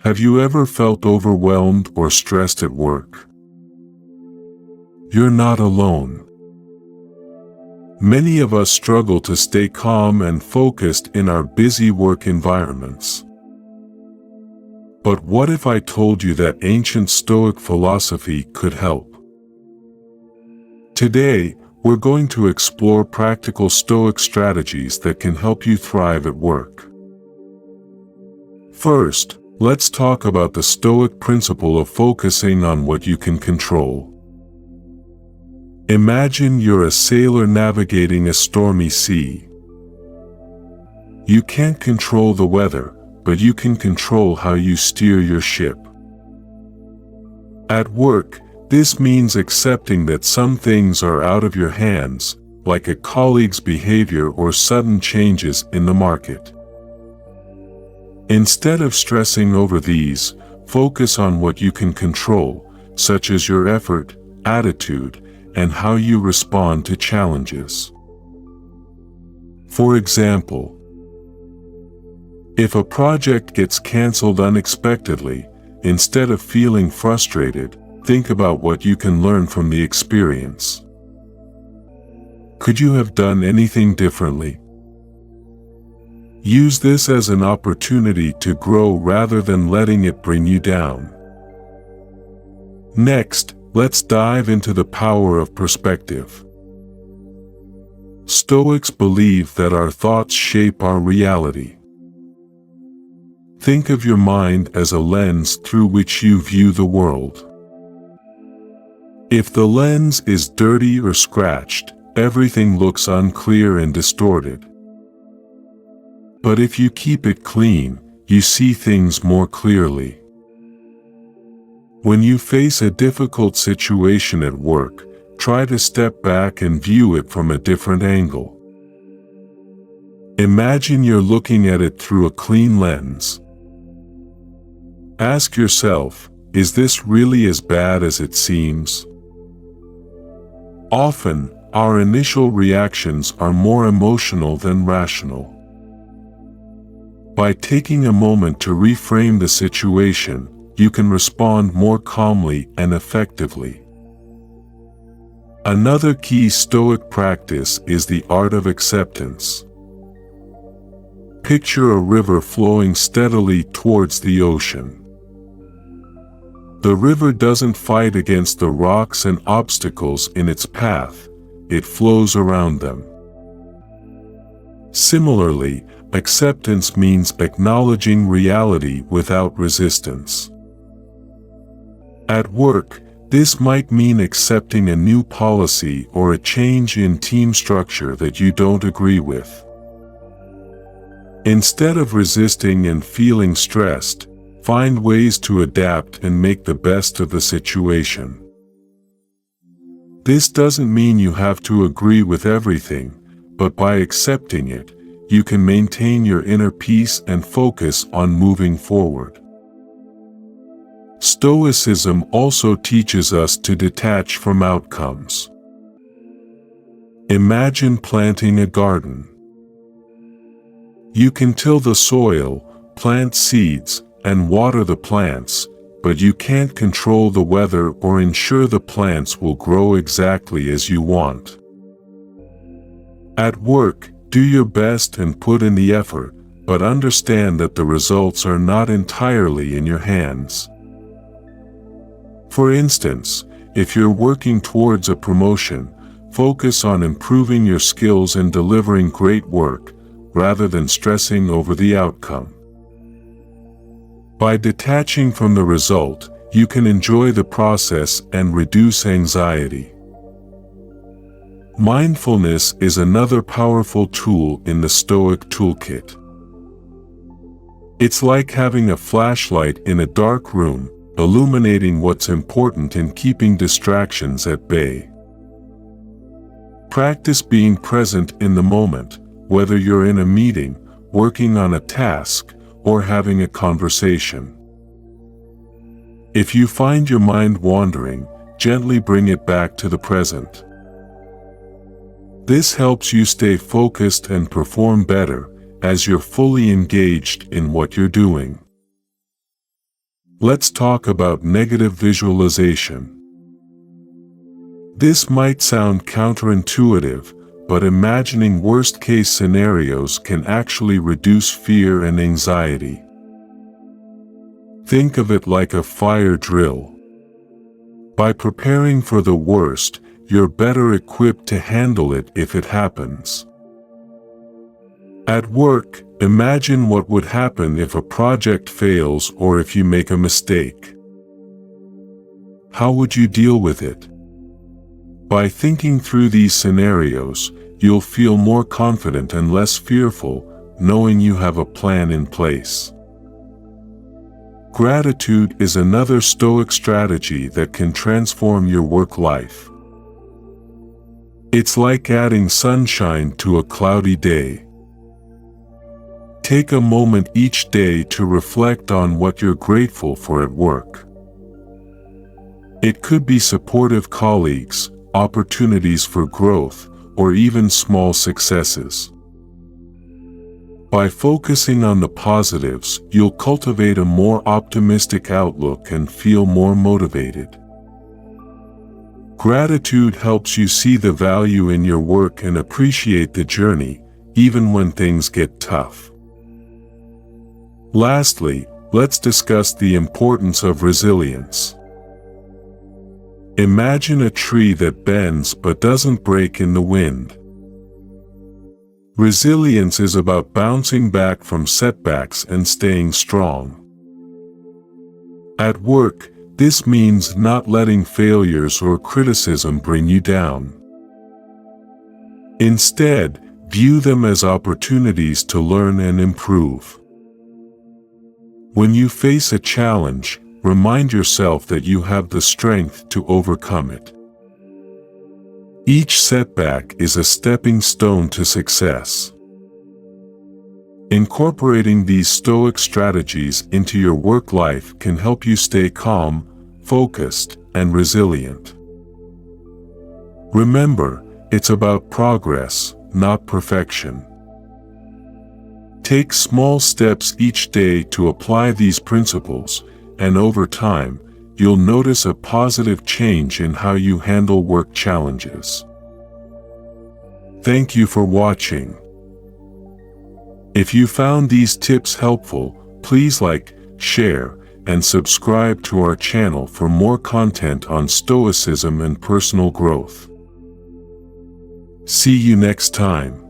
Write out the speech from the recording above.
Have you ever felt overwhelmed or stressed at work? You're not alone. Many of us struggle to stay calm and focused in our busy work environments. But what if I told you that ancient Stoic philosophy could help? Today, we're going to explore practical Stoic strategies that can help you thrive at work. First, let's talk about the Stoic principle of focusing on what you can control. Imagine you're a sailor navigating a stormy sea. You can't control the weather, but you can control how you steer your ship. At work, this means accepting that some things are out of your hands, like a colleague's behavior or sudden changes in the market. Instead of stressing over these, focus on what you can control, such as your effort, attitude, and how you respond to challenges. For example, if a project gets canceled unexpectedly, instead of feeling frustrated, think about what you can learn from the experience. Could you have done anything differently? Use this as an opportunity to grow rather than letting it bring you down. Next, let's dive into the power of perspective. Stoics believe that our thoughts shape our reality. Think of your mind as a lens through which you view the world. If the lens is dirty or scratched, everything looks unclear and distorted. But if you keep it clean, you see things more clearly. When you face a difficult situation at work, try to step back and view it from a different angle. Imagine you're looking at it through a clean lens. Ask yourself, is this really as bad as it seems? Often, our initial reactions are more emotional than rational. By taking a moment to reframe the situation, you can respond more calmly and effectively. Another key Stoic practice is the art of acceptance. Picture a river flowing steadily towards the ocean. The river doesn't fight against the rocks and obstacles in its path, it flows around them. Similarly, acceptance means acknowledging reality without resistance. At work, this might mean accepting a new policy or a change in team structure that you don't agree with. Instead of resisting and feeling stressed, find ways to adapt and make the best of the situation. This doesn't mean you have to agree with everything, but by accepting it, you can maintain your inner peace and focus on moving forward. Stoicism also teaches us to detach from outcomes. Imagine planting a garden. You can till the soil, plant seeds, and water the plants, but you can't control the weather or ensure the plants will grow exactly as you want. At work, do your best and put in the effort, but understand that the results are not entirely in your hands. For instance, if you're working towards a promotion, focus on improving your skills and delivering great work, rather than stressing over the outcome. By detaching from the result, you can enjoy the process and reduce anxiety. Mindfulness is another powerful tool in the Stoic toolkit. It's like having a flashlight in a dark room, illuminating what's important and keeping distractions at bay. Practice being present in the moment, whether you're in a meeting, working on a task, or having a conversation. If you find your mind wandering, gently bring it back to the present. This helps you stay focused and perform better, as you're fully engaged in what you're doing. Let's talk about negative visualization. This might sound counterintuitive, but imagining worst-case scenarios can actually reduce fear and anxiety. Think of it like a fire drill. By preparing for the worst, you're better equipped to handle it if it happens. At work, imagine what would happen if a project fails or if you make a mistake. How would you deal with it? By thinking through these scenarios, you'll feel more confident and less fearful, knowing you have a plan in place. Gratitude is another Stoic strategy that can transform your work life. It's like adding sunshine to a cloudy day. Take a moment each day to reflect on what you're grateful for at work. It could be supportive colleagues, opportunities for growth, or even small successes. By focusing on the positives, you'll cultivate a more optimistic outlook and feel more motivated. Gratitude helps you see the value in your work and appreciate the journey, even when things get tough. Lastly, let's discuss the importance of resilience. Imagine a tree that bends but doesn't break in the wind. Resilience is about bouncing back from setbacks and staying strong. At work, this means not letting failures or criticism bring you down. Instead, view them as opportunities to learn and improve. When you face a challenge, remind yourself that you have the strength to overcome it. Each setback is a stepping stone to success. Incorporating these Stoic strategies into your work life can help you stay calm, focused, and resilient. Remember, it's about progress, not perfection. Take small steps each day to apply these principles, and over time, you'll notice a positive change in how you handle work challenges. Thank you for watching. If you found these tips helpful, please like, share, and subscribe to our channel for more content on Stoicism and personal growth. See you next time.